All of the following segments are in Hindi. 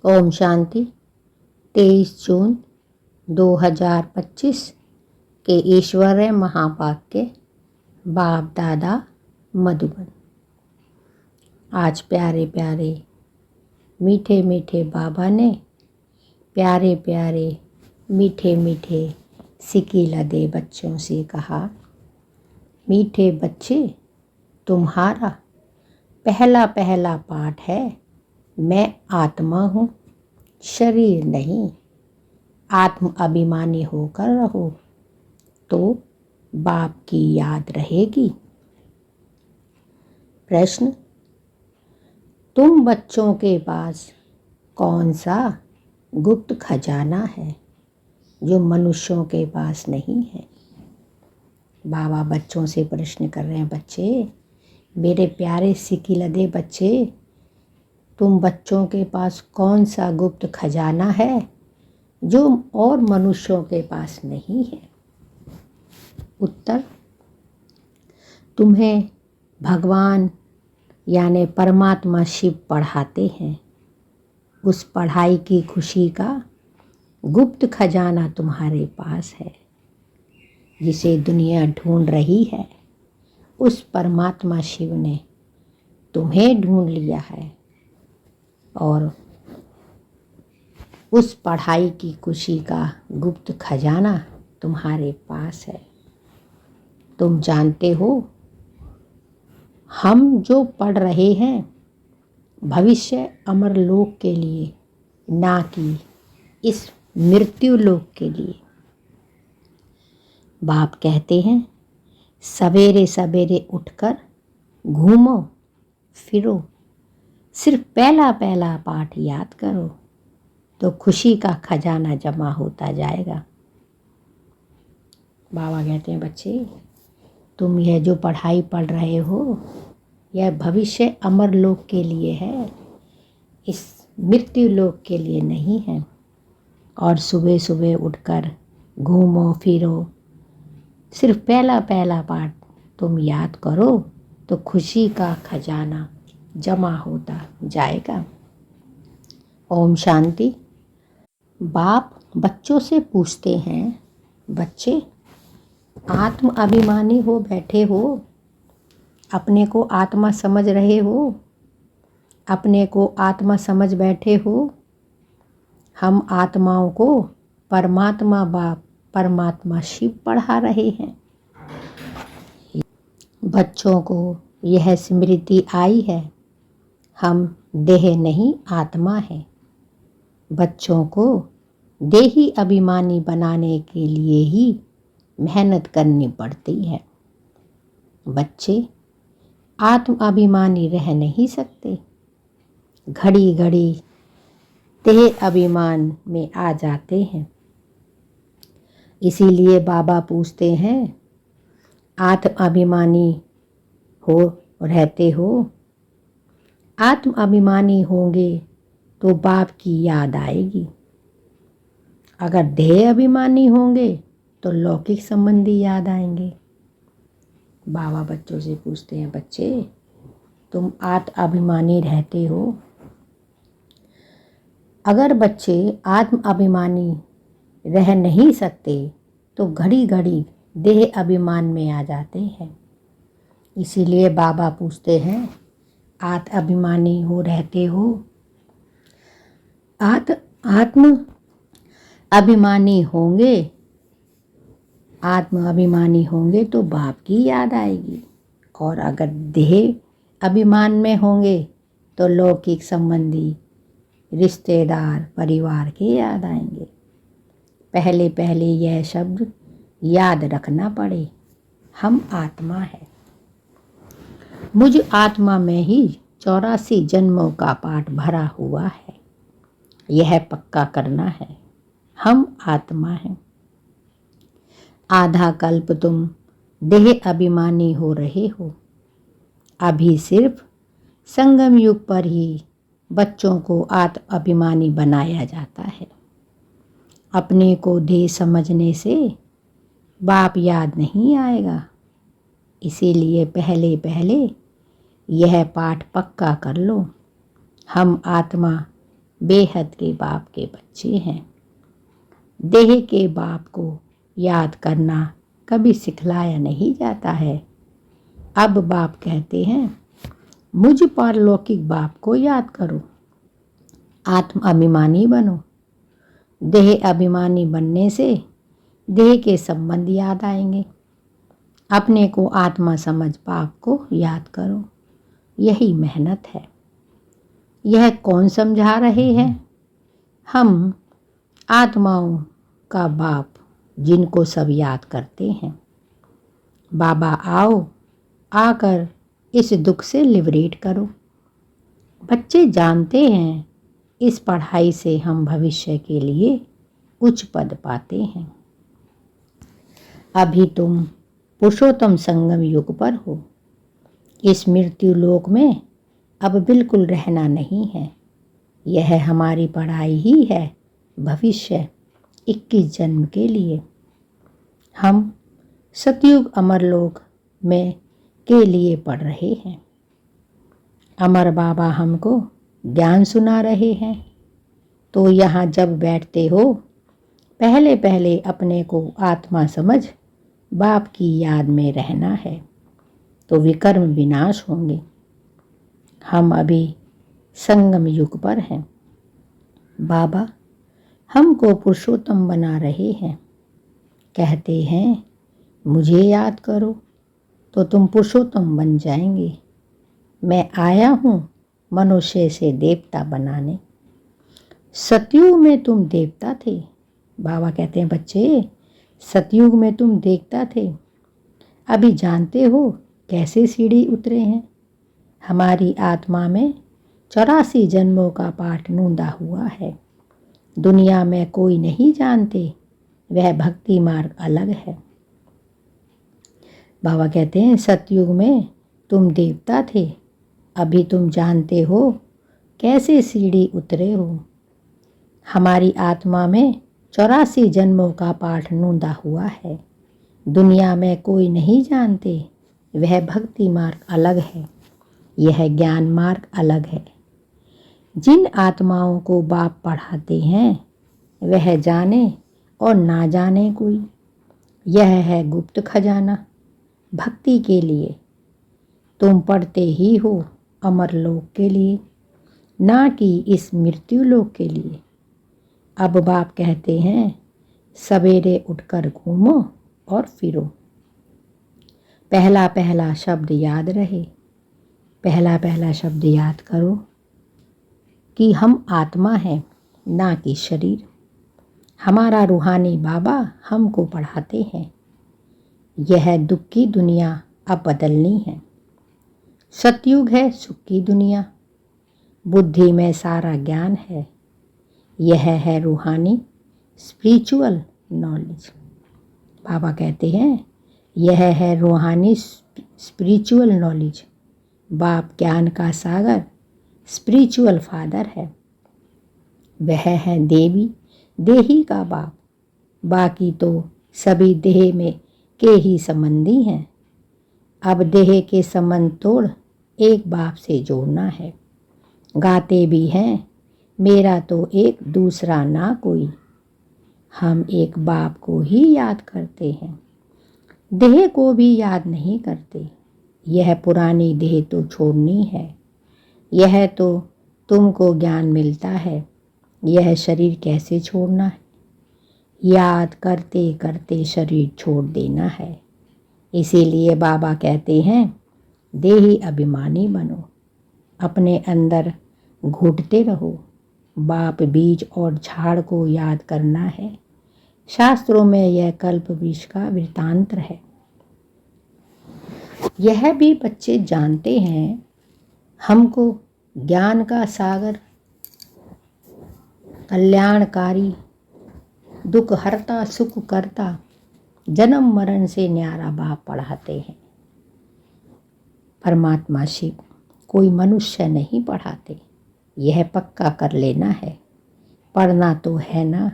ओम शांति। 23 जून 2025 के ईश्वरीय महावाक्य बाप दादा मधुबन। आज प्यारे प्यारे मीठे मीठे बाबा ने प्यारे प्यारे मीठे मीठे सिकी लदे बच्चों से कहा, मीठे बच्चे, तुम्हारा पहला पहला पाठ है, मैं आत्मा हूँ, शरीर नहीं। आत्म अभिमानी होकर रहो तो बाप की याद रहेगी। प्रश्न, तुम बच्चों के पास कौन सा गुप्त खजाना है जो मनुष्यों के पास नहीं है? बाबा बच्चों से प्रश्न कर रहे हैं, बच्चे, मेरे प्यारे सिकी लदे बच्चे, तुम बच्चों के पास कौन सा गुप्त खजाना है जो और मनुष्यों के पास नहीं है? उत्तर, तुम्हें भगवान यानी परमात्मा शिव पढ़ाते हैं। उस पढ़ाई की खुशी का गुप्त खजाना तुम्हारे पास है, जिसे दुनिया ढूंढ रही है। उस परमात्मा शिव ने तुम्हें ढूंढ लिया है और उस पढ़ाई की खुशी का गुप्त खजाना तुम्हारे पास है। तुम जानते हो, हम जो पढ़ रहे हैं भविष्य अमर लोक के लिए, ना कि इस मृत्यु लोक के लिए। बाप कहते हैं, सवेरे सवेरे उठकर घूमो फिरो, सिर्फ पहला पहला पाठ याद करो तो खुशी का खजाना जमा होता जाएगा। बाबा कहते हैं, बच्चे, तुम यह जो पढ़ाई पढ़ रहे हो यह भविष्य अमर लोक के लिए है, इस मृत्यु लोक के लिए नहीं है। और सुबह सुबह उठकर घूमो फिरो, सिर्फ पहला पहला पाठ तुम याद करो तो खुशी का खजाना जमा होता जाएगा। ओम शांति। बाप बच्चों से पूछते हैं, बच्चे, आत्म अभिमानी हो बैठे हो, अपने को आत्मा समझ रहे हो, अपने को आत्मा समझ बैठे हो। हम आत्माओं को परमात्मा बाप परमात्मा शिव पढ़ा रहे हैं। बच्चों को यह स्मृति आई है, हम देह नहीं आत्मा है। बच्चों को देही अभिमानी बनाने के लिए ही मेहनत करनी पड़ती है। बच्चे आत्म अभिमानी रह नहीं सकते, घड़ी घड़ी देह अभिमान में आ जाते हैं। इसीलिए बाबा पूछते हैं, आत्म अभिमानी हो रहते हो? आत्म अभिमानी होंगे तो बाप की याद आएगी। अगर देह अभिमानी होंगे तो लौकिक संबंधी याद आएंगे। बाबा बच्चों से पूछते हैं, बच्चे, तुम आत्म अभिमानी रहते हो? अगर बच्चे आत्म अभिमानी रह नहीं सकते तो घड़ी घड़ी देह अभिमान में आ जाते हैं। इसीलिए बाबा पूछते हैं, आत्म अभिमानी हो रहते हो? आत्म अभिमानी होंगे, आत्म अभिमानी होंगे तो बाप की याद आएगी। और अगर देह अभिमान में होंगे तो लौकिक संबंधी रिश्तेदार परिवार के याद आएंगे। पहले पहले यह शब्द याद रखना पड़े, हम आत्मा है। मुझ आत्मा में ही 84 जन्मों का पाठ भरा हुआ है। यह पक्का करना है, हम आत्मा हैं। आधा कल्प तुम देह अभिमानी हो रहे हो। अभी सिर्फ संगम युग पर ही बच्चों को आत्म अभिमानी बनाया जाता है। अपने को देह समझने से बाप याद नहीं आएगा। इसीलिए पहले पहले यह पाठ पक्का कर लो, हम आत्मा बेहद के बाप के बच्चे हैं। देह के बाप को याद करना कभी सिखलाया नहीं जाता है। अब बाप कहते हैं मुझ पारलौकिक बाप को याद करो, आत्म अभिमानी बनो। देह अभिमानी बनने से देह के संबंध याद आएंगे। अपने को आत्मा समझ बाप को याद करो, यही मेहनत है। यह कौन समझा रहे हैं? हम आत्माओं का बाप, जिनको सब याद करते हैं। बाबा आओ, आकर इस दुख से लिबरेट करो। बच्चे जानते हैं इस पढ़ाई से हम भविष्य के लिए उच्च पद पाते हैं। अभी तुम पुरुषोत्तम संगम युग पर हो। इस मृत्यु लोक में अब बिल्कुल रहना नहीं है। यह हमारी पढ़ाई ही है भविष्य 21 जन्म के लिए। हम सतयुग अमरलोक में के लिए पढ़ रहे हैं। अमर बाबा हमको ज्ञान सुना रहे हैं। तो यहाँ जब बैठते हो, पहले पहले अपने को आत्मा समझ बाप की याद में रहना है, तो विकर्म विनाश होंगे। हम अभी संगम युग पर हैं। बाबा हमको पुरुषोत्तम बना रहे हैं। कहते हैं मुझे याद करो तो तुम पुरुषोत्तम बन जाएंगे। मैं आया हूँ मनुष्य से देवता बनाने। सतयुग में तुम देवता थे। बाबा कहते हैं बच्चे, सतयुग में तुम देवता थे। अभी जानते हो कैसे सीढ़ी उतरे हैं। हमारी आत्मा में 84 जन्मों का पाठ नूंदा हुआ है। दुनिया में कोई नहीं जानते, वह भक्ति मार्ग अलग है। बाबा कहते हैं सतयुग में तुम देवता थे। अभी तुम जानते हो कैसे सीढ़ी उतरे हो। हमारी आत्मा में 84 जन्मों का पाठ नूंदा हुआ है। दुनिया में कोई नहीं जानते, वह भक्ति मार्ग अलग है, यह ज्ञान मार्ग अलग है। जिन आत्माओं को बाप पढ़ाते हैं वह जाने और ना जाने कोई। यह है गुप्त खजाना भक्ति के लिए। तुम पढ़ते ही हो अमरलोक के लिए, ना कि इस मृत्यु लोक के लिए। अब बाप कहते हैं सवेरे उठकर घूमो और फिरो। पहला पहला शब्द याद रहे। पहला पहला शब्द याद करो कि हम आत्मा हैं, ना कि शरीर। हमारा रूहानी बाबा हमको पढ़ाते हैं। यह दुख की दुनिया अब बदलनी है। सतयुग है सुख की दुनिया। बुद्धि में सारा ज्ञान है। यह है रूहानी स्पिरिचुअल नॉलेज। बाबा कहते हैं यह है रूहानी स्पिरिचुअल नॉलेज। बाप ज्ञान का सागर स्पिरिचुअल फादर है। वह है देवी देही का बाप। बाकी तो सभी देह में के ही संबंधी हैं। अब देह के संबंध तोड़ एक बाप से जोड़ना है। गाते भी हैं मेरा तो एक दूसरा ना कोई। हम एक बाप को ही याद करते हैं, देह को भी याद नहीं करते। यह पुरानी देह तो छोड़नी है। यह तो तुमको ज्ञान मिलता है, यह शरीर कैसे छोड़ना है। याद करते करते शरीर छोड़ देना है। इसीलिए बाबा कहते हैं देही अभिमानी बनो। अपने अंदर घुटते रहो। बाप बीज और झाड़ को याद करना है। शास्त्रों में यह कल्प वृक्ष का वृतांत है। यह भी बच्चे जानते हैं हमको ज्ञान का सागर कल्याणकारी दुख हरता सुख करता जन्म मरण से न्यारा बाप पढ़ाते हैं। परमात्मा शिव कोई मनुष्य नहीं पढ़ाते। यह पक्का कर लेना है। पढ़ना तो है ना।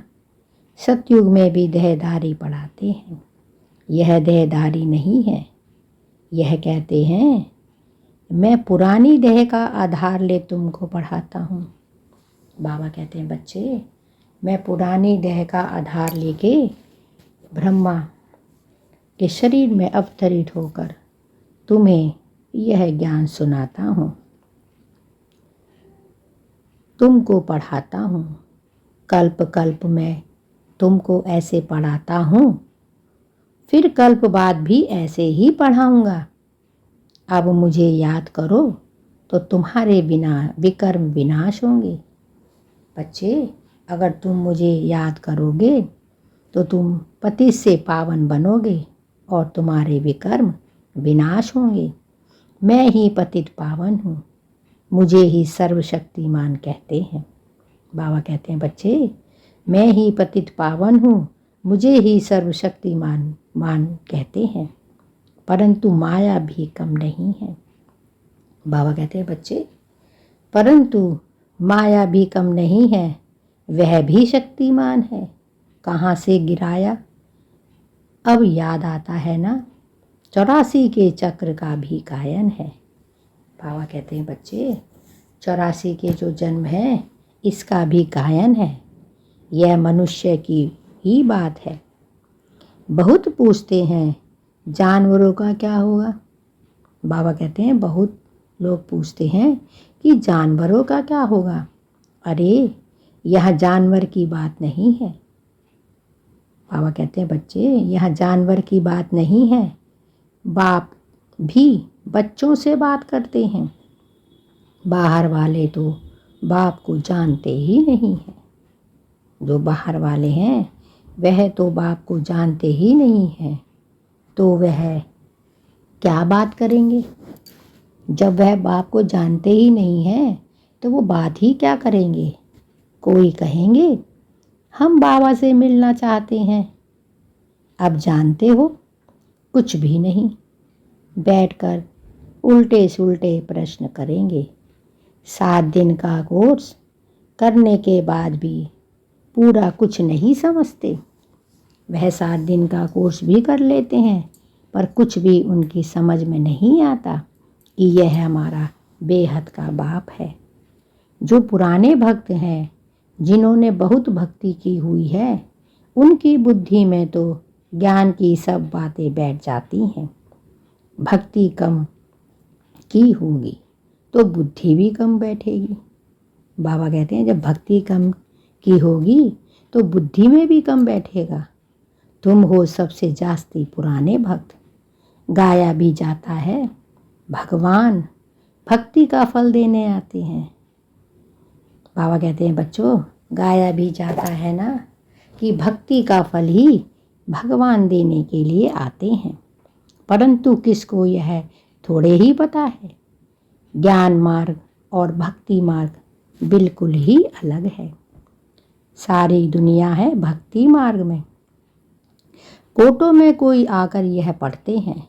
सतयुग में भी देहधारी पढ़ाते हैं। यह देहधारी नहीं है। यह कहते हैं मैं पुरानी देह का आधार ले तुमको पढ़ाता हूँ। बाबा कहते हैं बच्चे, मैं पुरानी देह का आधार लेके ब्रह्मा के शरीर में अवतरित होकर तुम्हें यह ज्ञान सुनाता हूँ, तुमको पढ़ाता हूँ। कल्प कल्प में तुमको ऐसे पढ़ाता हूँ, फिर कल्प बाद भी ऐसे ही पढ़ाऊँगा। अब मुझे याद करो तो तुम्हारे बिना विकर्म विनाश होंगे। बच्चे, अगर तुम मुझे याद करोगे तो तुम पति से पावन बनोगे और तुम्हारे विकर्म विनाश होंगे। मैं ही पतित पावन हूँ, मुझे ही सर्वशक्तिमान कहते हैं। बाबा कहते हैं बच्चे, मैं ही पतित पावन हूँ, मुझे ही सर्वशक्तिमान कहते हैं, परंतु माया भी कम नहीं है। बाबा कहते हैं बच्चे, परंतु माया भी कम नहीं है, वह भी शक्तिमान है। कहाँ से गिराया अब याद आता है ना, 84 के चक्र का भी गायन है। बाबा कहते हैं बच्चे, 84 के जो जन्म है इसका भी गायन है। यह मनुष्य की ही बात है। बहुत पूछते हैं जानवरों का क्या होगा। बाबा कहते हैं बहुत लोग पूछते हैं कि जानवरों का क्या होगा। अरे, यह जानवर की बात नहीं है। बाबा कहते हैं बच्चे, यह जानवर की बात नहीं है। बाप भी बच्चों से बात करते हैं। बाहर वाले तो बाप को जानते ही नहीं हैं। जो बाहर वाले हैं वह तो बाप को जानते ही नहीं हैं, तो वह क्या बात करेंगे। जब वह बाप को जानते ही नहीं हैं तो वो बात ही क्या करेंगे। कोई कहेंगे हम बाबा से मिलना चाहते हैं। अब जानते हो कुछ भी नहीं, बैठकर उल्टे सुल्टे प्रश्न करेंगे। 7 दिन का कोर्स करने के बाद भी पूरा कुछ नहीं समझते। वह 7 दिन का कोर्स भी कर लेते हैं पर कुछ भी उनकी समझ में नहीं आता कि यह हमारा बेहद का बाप है। जो पुराने भक्त हैं, जिन्होंने बहुत भक्ति की हुई है, उनकी बुद्धि में तो ज्ञान की सब बातें बैठ जाती हैं। भक्ति कम की होगी तो बुद्धि भी कम बैठेगी। बाबा कहते हैं जब भक्ति कम की होगी तो बुद्धि में भी कम बैठेगा। तुम हो सबसे जास्ती पुराने भक्त। गाया भी जाता है भगवान भक्ति का फल देने आते हैं। बाबा कहते हैं बच्चों, गाया भी जाता है ना कि भक्ति का फल ही भगवान देने के लिए आते हैं, परंतु किसको यह थोड़े ही पता है। ज्ञान मार्ग और भक्ति मार्ग बिल्कुल ही अलग है। सारी दुनिया है भक्ति मार्ग में। कोटों में कोई आकर यह पढ़ते हैं,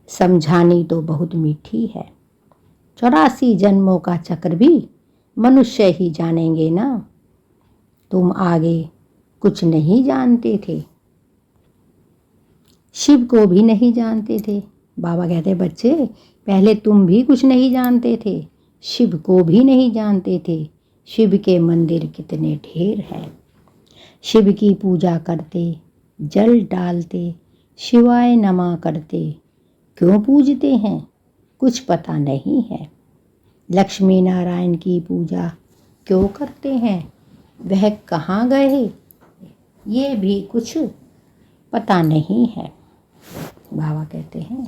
समझानी तो बहुत मीठी है। 84 जन्मों का चक्र भी मनुष्य ही जानेंगे ना। तुम आगे कुछ नहीं जानते थे, शिव को भी नहीं जानते थे। बाबा कहते बच्चे, पहले तुम भी कुछ नहीं जानते थे, शिव को भी नहीं जानते थे। शिव के मंदिर कितने ढेर हैं। शिव की पूजा करते, जल डालते, शिवाय नमा करते। क्यों पूजते हैं कुछ पता नहीं है। लक्ष्मी नारायण की पूजा क्यों करते हैं, वह कहाँ गए ये भी कुछ पता नहीं है। बाबा कहते हैं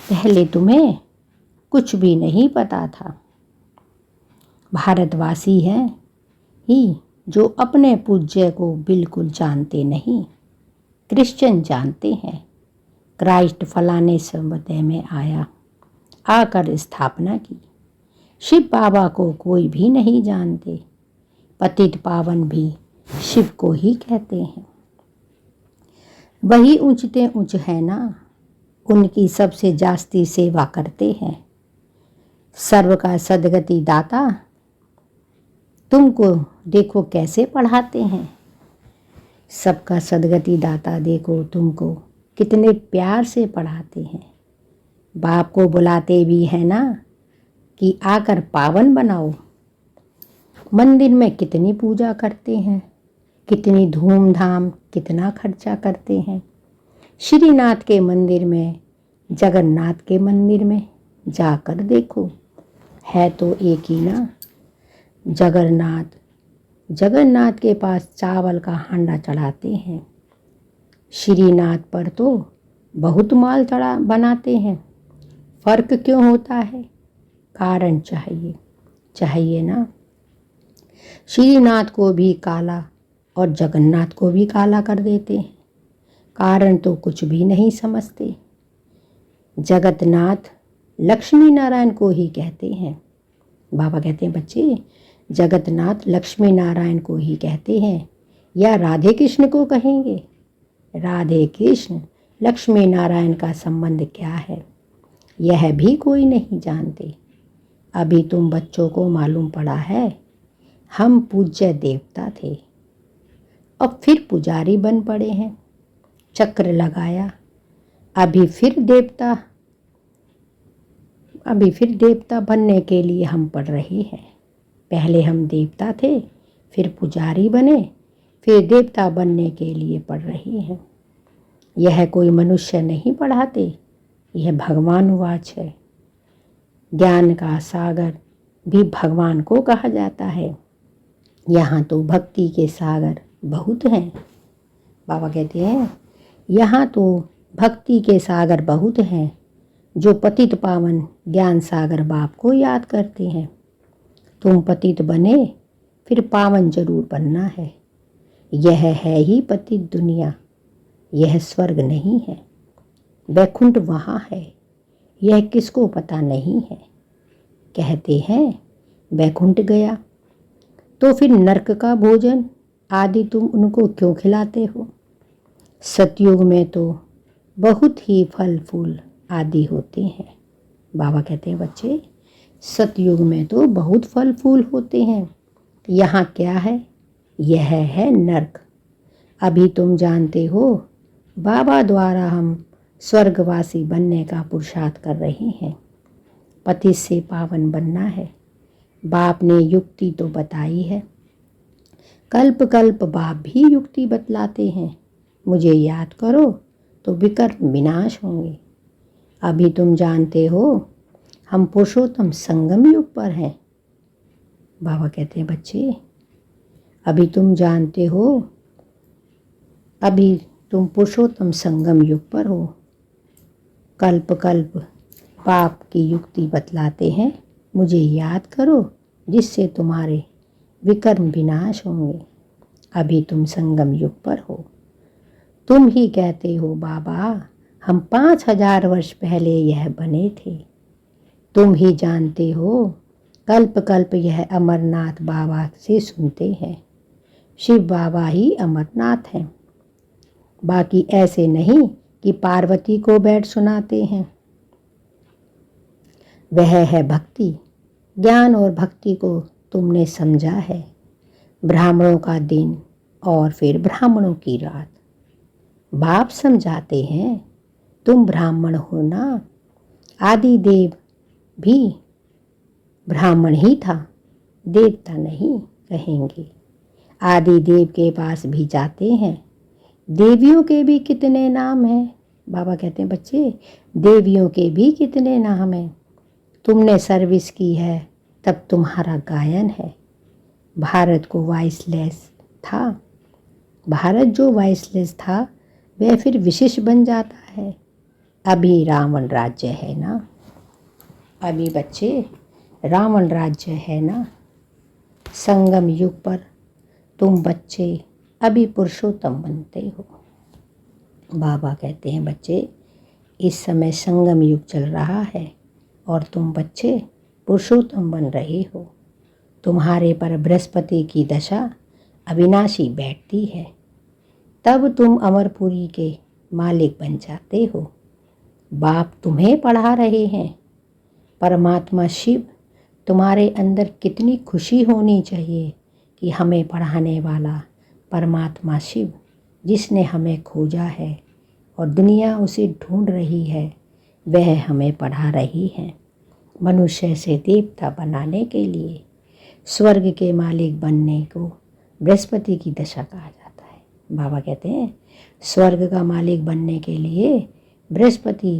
पहले तुम्हें कुछ भी नहीं पता था। भारतवासी हैं ही जो अपने पूज्य को बिल्कुल जानते नहीं। क्रिश्चियन जानते हैं क्राइस्ट फलाने समुदाय में आया, आकर स्थापना की। शिव बाबा को कोई भी नहीं जानते। पतित पावन भी शिव को ही कहते हैं। वही ऊंचते ऊंच है ना, उनकी सबसे जास्ती सेवा करते हैं। सर्व का सदगति दाता तुमको देखो कैसे पढ़ाते हैं। सबका सदगति दाता देखो तुमको कितने प्यार से पढ़ाते हैं। बाप को बुलाते भी है ना कि आकर पावन बनाओ। मंदिर में कितनी पूजा करते हैं, कितनी धूमधाम, कितना खर्चा करते हैं। श्रीनाथ के मंदिर में, जगन्नाथ के मंदिर में जाकर देखो, है तो एक ही ना। जगन्नाथ के पास चावल का हांडा चढ़ाते हैं, श्रीनाथ पर तो बहुत माल चढ़ा बनाते हैं। फर्क क्यों होता है? कारण चाहिए ना। श्रीनाथ को भी काला और जगन्नाथ को भी काला कर देते हैं, कारण तो कुछ भी नहीं समझते। जगन्नाथ लक्ष्मी नारायण को ही कहते हैं। बाबा कहते हैं बच्चे, जगन्नाथ लक्ष्मी नारायण को ही कहते हैं या राधे कृष्ण को कहेंगे? राधे कृष्ण लक्ष्मी नारायण का संबंध क्या है, यह भी कोई नहीं जानते। अभी तुम बच्चों को मालूम पड़ा है हम पूज्य देवता थे, अब फिर पुजारी बन पड़े हैं। चक्र लगाया, अभी फिर देवता बनने के लिए हम पढ़ रहे हैं। पहले हम देवता थे, फिर पुजारी बने, फिर देवता बनने के लिए पढ़ रहे हैं। यह कोई मनुष्य नहीं पढ़ाते, यह भगवानुवाच है। ज्ञान का सागर भी भगवान को कहा जाता है। यहाँ तो भक्ति के सागर बहुत हैं। बाबा कहते हैं यहाँ तो भक्ति के सागर बहुत हैं, जो पतित पावन ज्ञान सागर बाप को याद करते हैं। तुम पतित बने, फिर पावन जरूर बनना है। यह है ही पतित दुनिया, यह स्वर्ग नहीं है। वैकुंठ वहाँ है, यह किसको पता नहीं है। कहते हैं वैकुंठ गया, तो फिर नरक का भोजन आदि तुम उनको क्यों खिलाते हो? सतयुग में तो बहुत ही फल फूल आदि होते हैं। बाबा कहते हैं बच्चे, सतयुग में तो बहुत फल फूल होते हैं। यहाँ क्या है? यह है नरक। अभी तुम जानते हो बाबा द्वारा हम स्वर्गवासी बनने का पुरुषार्थ कर रहे हैं। पति से पावन बनना है। बाप ने युक्ति तो बताई है, कल्प कल्प बाप भी युक्ति बतलाते हैं। मुझे याद करो तो विकर्म विनाश होंगे। अभी तुम जानते हो हम पुरुषोत्तम संगम युग पर हैं। बाबा कहते हैं बच्चे, अभी तुम जानते हो, अभी तुम पुरुषोत्तम संगम युग पर हो। कल्प कल्प बाप की युक्ति बतलाते हैं, मुझे याद करो जिससे तुम्हारे विकर्म विनाश होंगे। अभी तुम संगम युग पर हो। तुम ही कहते हो बाबा हम 5000 वर्ष पहले यह बने थे। तुम ही जानते हो कल्प कल्प यह अमरनाथ बाबा से सुनते हैं। शिव बाबा ही अमरनाथ हैं, बाकी ऐसे नहीं कि पार्वती को बैठ सुनाते हैं। वह है भक्ति। ज्ञान और भक्ति को तुमने समझा है। ब्राह्मणों का दिन और फिर ब्राह्मणों की रात। बाप समझाते हैं तुम ब्राह्मण हो ना। आदि देव भी ब्राह्मण ही था, देवता नहीं कहेंगे। आदि देव के पास भी जाते हैं। देवियों के भी कितने नाम हैं। बाबा कहते हैं बच्चे, देवियों के भी कितने नाम हैं। तुमने सर्विस की है तब तुम्हारा गायन है। भारत को वॉइसलेस था, भारत जो वॉइसलेस था वह फिर विशिष्ट बन जाता है। अभी रावण राज्य है ना। अभी बच्चे रावण राज्य है ना। संगम युग पर तुम बच्चे अभी पुरुषोत्तम बनते हो। बाबा कहते हैं बच्चे, इस समय संगम युग चल रहा है और तुम बच्चे पुरुषोत्तम बन रहे हो। तुम्हारे पर बृहस्पति की दशा अविनाशी बैठती है, तब तुम अमरपुरी के मालिक बन जाते हो। बाप तुम्हें पढ़ा रहे हैं। परमात्मा शिव तुम्हारे अंदर कितनी खुशी होनी चाहिए कि हमें पढ़ाने वाला परमात्मा शिव, जिसने हमें खोजा है और दुनिया उसे ढूंढ रही है, वह हमें पढ़ा रही है मनुष्य से देवता बनाने के लिए। स्वर्ग के मालिक बनने को बृहस्पति की दशा कहा जाता है। बाबा कहते हैं स्वर्ग का मालिक बनने के लिए बृहस्पति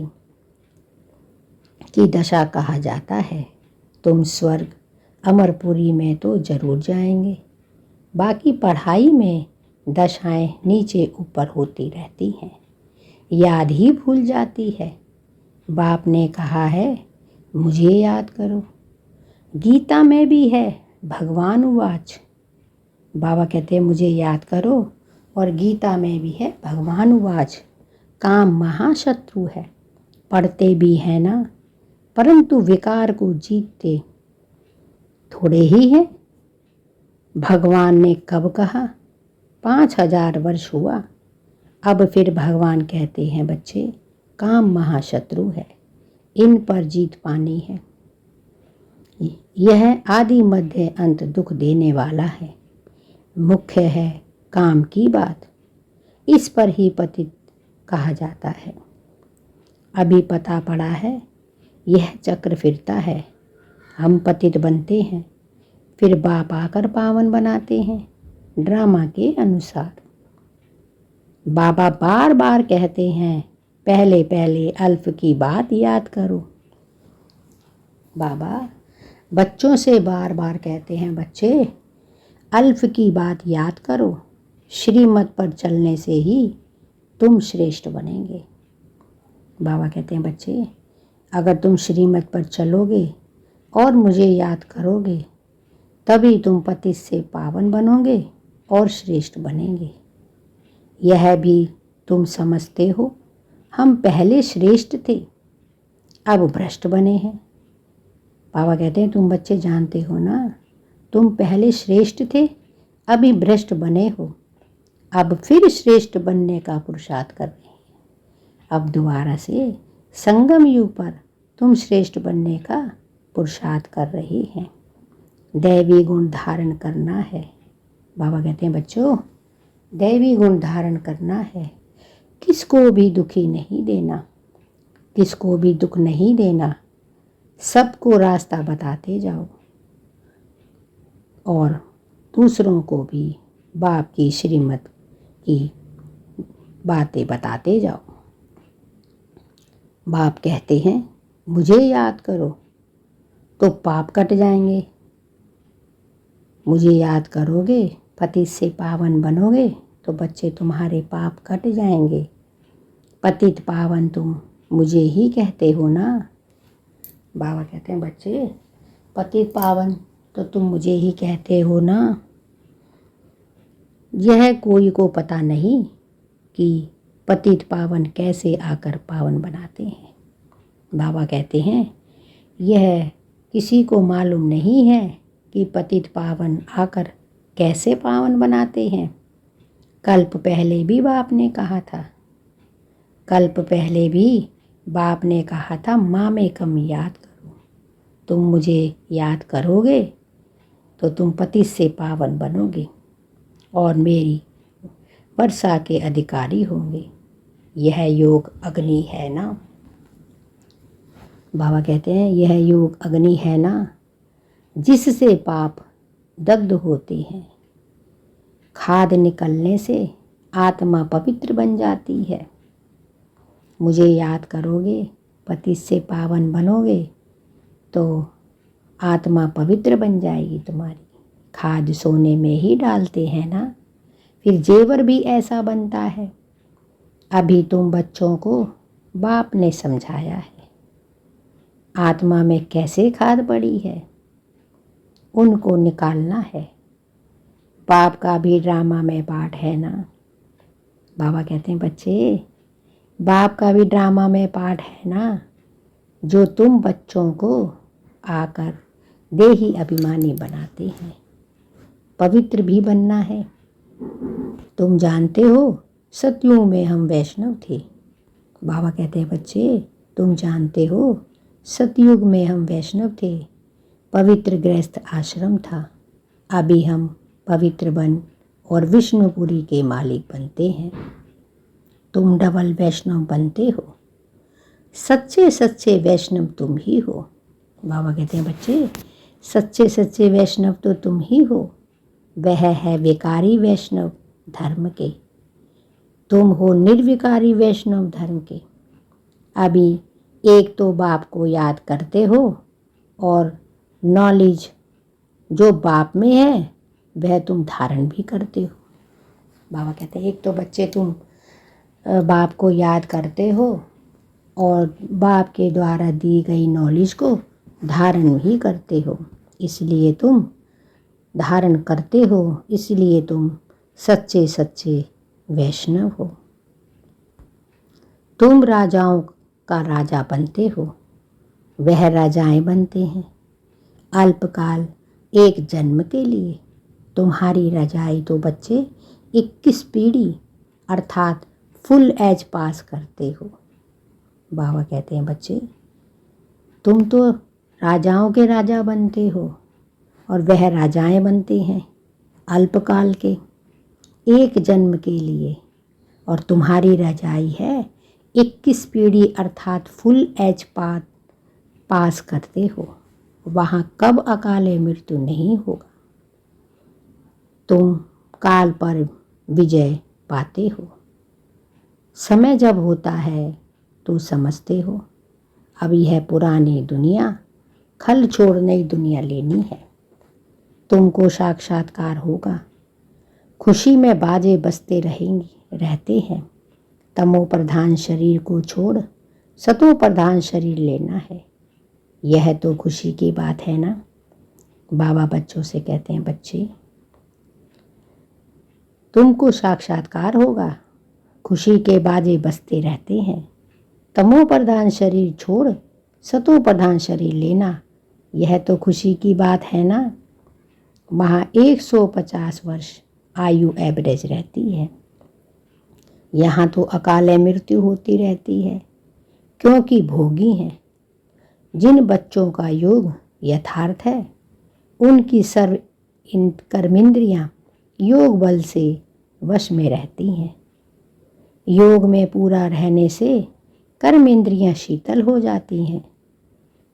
की दशा कहा जाता है। तुम स्वर्ग अमरपुरी में तो जरूर जाएंगे, बाकी पढ़ाई में दशाएं नीचे ऊपर होती रहती हैं, याद ही भूल जाती है। बाप ने कहा है मुझे याद करो। गीता में भी है भगवान उवाच। बाबा कहते हैं मुझे याद करो, और गीता में भी है भगवान उवाच। काम महाशत्रु है, पढ़ते भी है ना, परंतु विकार को जीतते थोड़े ही है। भगवान ने कब कहा? 5000 वर्ष हुआ। अब फिर भगवान कहते हैं बच्चे काम महाशत्रु है, इन पर जीत पानी है। यह आदि मध्य अंत दुख देने वाला है। मुख्य है काम की बात, इस पर ही पतित कहा जाता है। अभी पता पड़ा है यह चक्र फिरता है। हम पतित बनते हैं, फिर बाप आकर पावन बनाते हैं ड्रामा के अनुसार। बाबा बार बार कहते हैं पहले पहले अल्फ की बात याद करो। बाबा बच्चों से बार बार कहते हैं बच्चे अल्फ की बात याद करो, श्रीमत पर चलने से ही तुम श्रेष्ठ बनेंगे। बाबा कहते हैं बच्चे अगर तुम श्रीमत पर चलोगे और मुझे याद करोगे तभी तुम पति से पावन बनोगे और श्रेष्ठ बनेंगे। यह भी तुम समझते हो हम पहले श्रेष्ठ थे, अब भ्रष्ट बने हैं। बाबा कहते हैं तुम बच्चे जानते हो ना, तुम पहले श्रेष्ठ थे, अभी भ्रष्ट बने हो, अब फिर श्रेष्ठ बनने का पुरुषार्थ कर रहे हैं। अब दोबारा से संगम युग पर तुम श्रेष्ठ बनने का पुरुषार्थ कर रहे हैं। दैवी गुण धारण करना है। बाबा कहते हैं बच्चों दैवी गुण धारण करना है, किसको भी दुखी नहीं देना, किसको भी दुख नहीं देना, सबको रास्ता बताते जाओ और दूसरों को भी बाप की श्रीमत की बातें बताते जाओ। बाप कहते हैं मुझे याद करो तो पाप कट जाएंगे, मुझे याद करोगे पति से पावन बनोगे तो बच्चे तुम्हारे पाप कट जाएंगे। पतित पावन तुम मुझे ही कहते हो ना। बाबा कहते हैं बच्चे पतित पावन तो तुम मुझे ही कहते हो ना। यह कोई को पता नहीं कि पतित पावन कैसे आकर पावन बनाते हैं। बाबा कहते हैं यह किसी को मालूम नहीं है कि पतित पावन आकर कैसे पावन बनाते हैं। कल्प पहले भी बाप ने कहा था, कल्प पहले भी बाप ने कहा था माँ में कम याद करो। तुम मुझे याद करोगे तो तुम पति से पावन बनोगे और मेरी वर्षा के अधिकारी होंगे। यह योग अग्नि है ना। बाबा कहते हैं यह योग अग्नि है ना, जिससे पाप दग्ध होते हैं। खाद निकलने से आत्मा पवित्र बन जाती है। मुझे याद करोगे पति से पावन बनोगे तो आत्मा पवित्र बन जाएगी तुम्हारी। खाद सोने में ही डालते हैं ना, फिर जेवर भी ऐसा बनता है। अभी तुम बच्चों को बाप ने समझाया है आत्मा में कैसे खाद पड़ी है, उनको निकालना है। बाप का भी ड्रामा में पार्ट है ना। बाबा कहते हैं बच्चे बाप का भी ड्रामा में पार्ट है ना, जो तुम बच्चों को आकर देही अभिमानी बनाते हैं। पवित्र भी बनना है। तुम जानते हो सतयुग में हम वैष्णव थे। बाबा कहते हैं बच्चे तुम जानते हो सतयुग में हम वैष्णव थे, पवित्र गृहस्थ आश्रम था। अभी हम पवित्र बन और विष्णुपुरी के मालिक बनते हैं। तुम डबल वैष्णव बनते हो, सच्चे सच्चे वैष्णव तुम ही हो। बाबा कहते हैं बच्चे सच्चे सच्चे वैष्णव तो तुम ही हो। वह है विकारी वैष्णव धर्म के, तुम हो निर्विकारी वैष्णव धर्म के। अभी एक तो बाप को याद करते हो और नॉलेज जो बाप में है वह तुम धारण भी करते हो। बाबा कहते हैं एक तो बच्चे तुम बाप को याद करते हो और बाप के द्वारा दी गई नॉलेज को धारण भी करते हो, इसलिए तुम धारण करते हो, इसलिए तुम सच्चे सच्चे वैष्णव हो। तुम राजाओं का राजा बनते हो, वह राजाएं बनते हैं अल्पकाल एक जन्म के लिए। तुम्हारी रजाई तो बच्चे 21 पीढ़ी अर्थात फुल एज पास करते हो। बाबा कहते हैं बच्चे तुम तो राजाओं के राजा बनते हो और वह राजाएं बनते हैं अल्पकाल के एक जन्म के लिए, और तुम्हारी रजाई है 21 पीढ़ी अर्थात फुल एज पास करते हो। वहाँ कब अकाले मृत्यु नहीं होगा। तुम काल पर विजय पाते हो। समय जब होता है तो समझते हो अब यह पुरानी दुनिया खल छोड़ नई दुनिया लेनी है। तुमको साक्षात्कार होगा, खुशी में बाजे बजते रहते हैं। तमो प्रधान शरीर को छोड़ सतो प्रधान शरीर लेना है, यह तो खुशी की बात है ना। बाबा बच्चों से कहते हैं बच्चे तुमको साक्षात्कार होगा, खुशी के बाजे बजते रहते हैं। तमो प्रधान शरीर छोड़ सतो प्रधान शरीर लेना, यह तो खुशी की बात है ना। वहाँ 150 वर्ष आयु एवरेज रहती है, यहाँ तो अकाल मृत्यु होती रहती है, क्योंकि भोगी हैं। जिन बच्चों का योग यथार्थ है उनकी सर्व कर्मेंद्रियाँ योग बल से वश में रहती हैं। योग में पूरा रहने से कर्मेंद्रियाँ शीतल हो जाती हैं।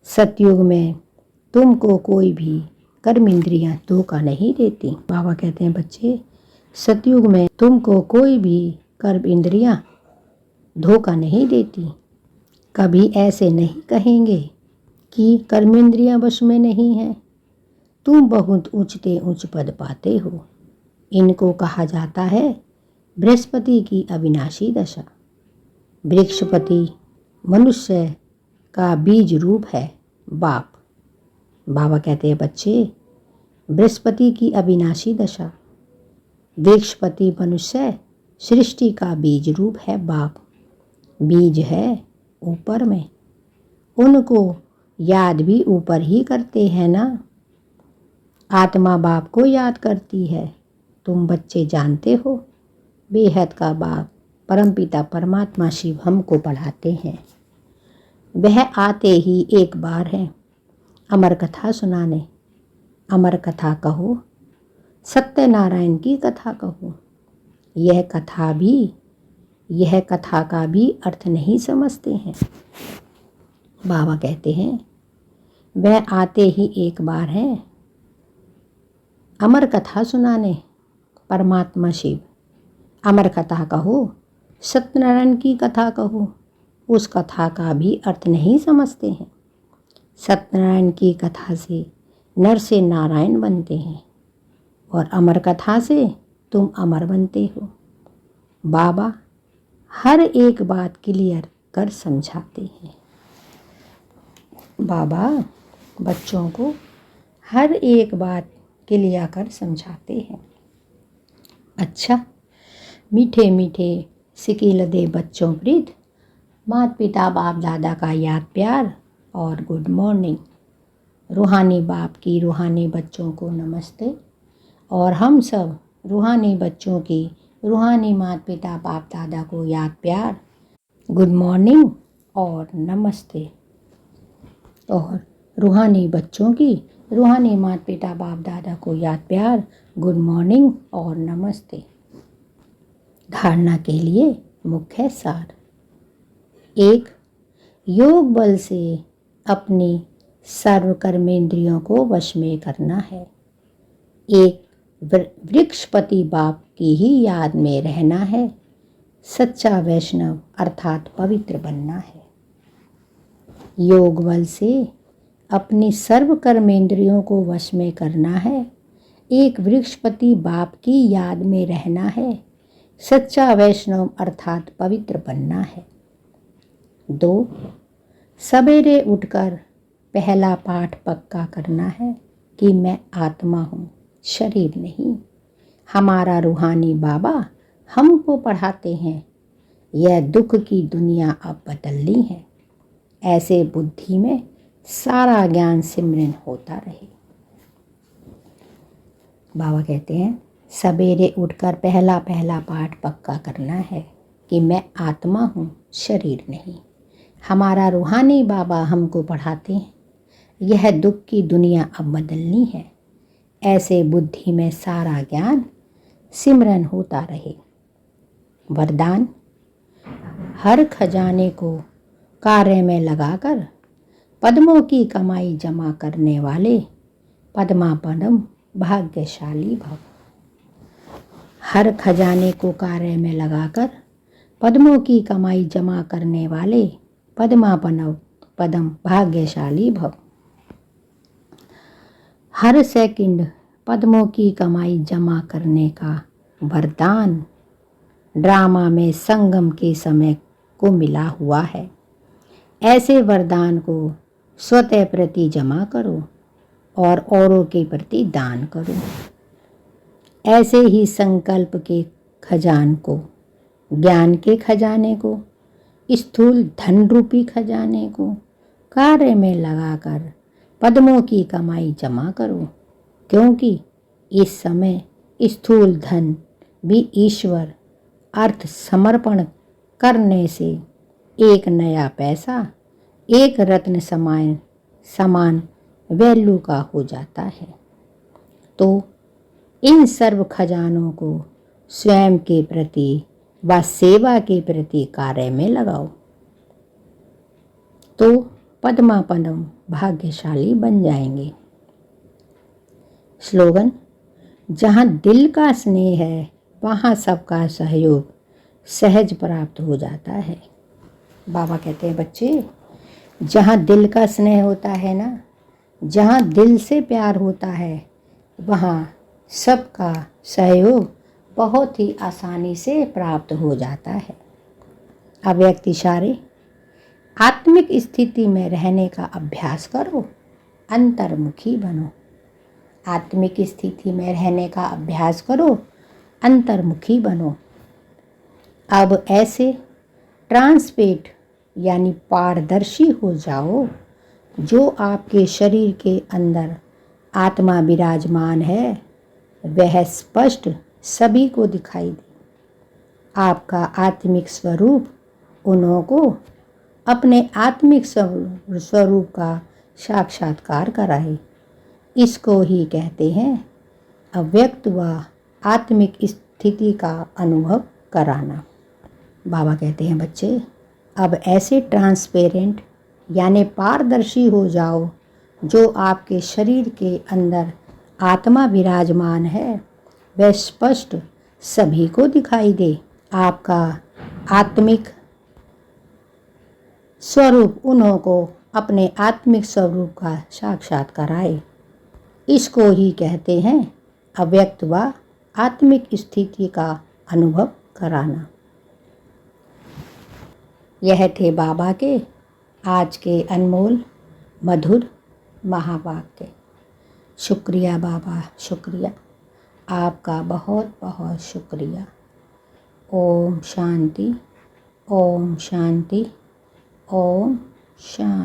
सतयुग में तुमको कोई भी कर्मेंद्रियाँ धोखा नहीं देती। बाबा कहते हैं बच्चे सतयुग में तुमको कोई भी कर्म इंद्रियाँ धोखा नहीं देती। कभी ऐसे नहीं कहेंगे कि कर्मेंद्रियाँ वश में नहीं हैं। तुम बहुत उच्च पद पाते हो। इनको कहा जाता है बृहस्पति की अविनाशी दशा। बृहस्पति मनुष्य का बीज रूप है बाप। बाबा कहते हैं बच्चे बृहस्पति की अविनाशी दशा, बृहस्पति मनुष्य सृष्टि का बीज रूप है बाप। बीज है ऊपर में, उनको याद भी ऊपर ही करते हैं ना। आत्मा बाप को याद करती है। तुम बच्चे जानते हो बेहद का बाप परमपिता परमात्मा शिव हमको पढ़ाते हैं। वह आते ही एक बार है अमर कथा सुनाने। अमर कथा कहो, सत्यनारायण की कथा कहो। यह कथा का भी अर्थ नहीं समझते हैं। बाबा कहते हैं वह आते ही एक बार है अमर कथा सुनाने परमात्मा शिव। अमर कथा कहो, सत्यनारायण की कथा कहो, उस कथा का भी अर्थ नहीं समझते हैं। सत्यनारायण की कथा से नर से नारायण बनते हैं और अमर कथा से तुम अमर बनते हो। बाबा हर एक बात क्लियर कर समझाते हैं। बाबा बच्चों को हर एक बात क्लियर कर समझाते हैं। अच्छा मीठे मीठे सिकिल दे बच्चों प्रीत, माता पिता बाप दादा का याद प्यार और गुड मॉर्निंग। रूहानी बाप की रूहानी बच्चों को नमस्ते, और हम सब रूहानी बच्चों की रूहानी माता पिता बाप दादा को याद प्यार, गुड मॉर्निंग और नमस्ते। और रूहानी बच्चों की रूहानी माता पिता बाप दादा को याद प्यार, गुड मॉर्निंग और नमस्ते। धारणा के लिए मुख्य सार। 1. योग बल से अपनी सर्व कर्मेंद्रियों को वश में करना है। एक वृक्षपति बाप की ही याद में रहना है। सच्चा वैष्णव अर्थात पवित्र बनना है। योग बल से अपनी सर्व कर्मेंद्रियों को वश में करना है। एक वृक्षपति बाप की याद में रहना है। सच्चा वैष्णव अर्थात पवित्र बनना है। 2. सवेरे उठकर पहला पाठ पक्का करना है कि मैं आत्मा हूँ, शरीर नहीं। हमारा रूहानी बाबा हमको पढ़ाते हैं, यह दुख की दुनिया अब बदलनी है। ऐसे बुद्धि में सारा ज्ञान सिमरन होता रहे। बाबा कहते हैं सवेरे उठकर पहला पाठ पक्का करना है कि मैं आत्मा हूँ, शरीर नहीं। हमारा रूहानी बाबा हमको पढ़ाते हैं, यह दुख की दुनिया अब बदलनी है। ऐसे बुद्धि में सारा ज्ञान सिमरन होता रहे। वरदान: हर खजाने को कार्य में लगाकर पद्मों की कमाई जमा करने वाले पद्मापदम भाग्यशाली भव। हर खजाने को कार्य में लगाकर पद्मों की कमाई जमा करने वाले पद्म भाग्यशाली भव। हर सेकंड पद्मों की कमाई जमा करने का वरदान ड्रामा में संगम के समय को मिला हुआ है। ऐसे वरदान को स्वतः प्रति जमा करो और औरों के प्रति दान करो। ऐसे ही संकल्प के खजान को, ज्ञान के खजाने को, स्थूल धन रूपी खजाने को कार्य में लगाकर पद्मों की कमाई जमा करो, क्योंकि इस समय स्थूल धन भी ईश्वर अर्थ समर्पण करने से एक नया पैसा एक रत्न समान वैल्यू का हो जाता है। तो इन सर्व खजानों को स्वयं के प्रति व सेवा के प्रति कार्य में लगाओ, तो पद्मापदम भाग्यशाली बन जाएंगे। स्लोगन: जहाँ दिल का स्नेह है वहाँ सबका सहयोग सहज प्राप्त हो जाता है। बाबा कहते हैं बच्चे, जहाँ दिल का स्नेह होता है ना, जहाँ दिल से प्यार होता है, वहाँ सबका सहयोग बहुत ही आसानी से प्राप्त हो जाता है। अव्यक्त इशारे: आत्मिक स्थिति में रहने का अभ्यास करो, अंतर्मुखी बनो। आत्मिक स्थिति में रहने का अभ्यास करो, अंतर्मुखी बनो। अब ऐसे ट्रांसपेट यानी पारदर्शी हो जाओ, जो आपके शरीर के अंदर आत्मा विराजमान है वह स्पष्ट सभी को दिखाई दे। आपका आत्मिक स्वरूप उन्हों को अपने आत्मिक स्वरूप का साक्षात्कार कराए। इसको ही कहते हैं अव्यक्त व आत्मिक स्थिति का अनुभव कराना। बाबा कहते हैं बच्चे, अब ऐसे ट्रांसपेरेंट यानी पारदर्शी हो जाओ, जो आपके शरीर के अंदर आत्मा विराजमान है वह स्पष्ट सभी को दिखाई दे। आपका आत्मिक स्वरूप उन्हों को अपने आत्मिक स्वरूप का साक्षात कराए। इसको ही कहते हैं अव्यक्त व आत्मिक स्थिति का अनुभव कराना। यह थे बाबा के आज के अनमोल मधुर महावाक्य। शुक्रिया बाबा, शुक्रिया, आपका बहुत बहुत शुक्रिया। ओम शांति, ओम शांति, ओम शांति।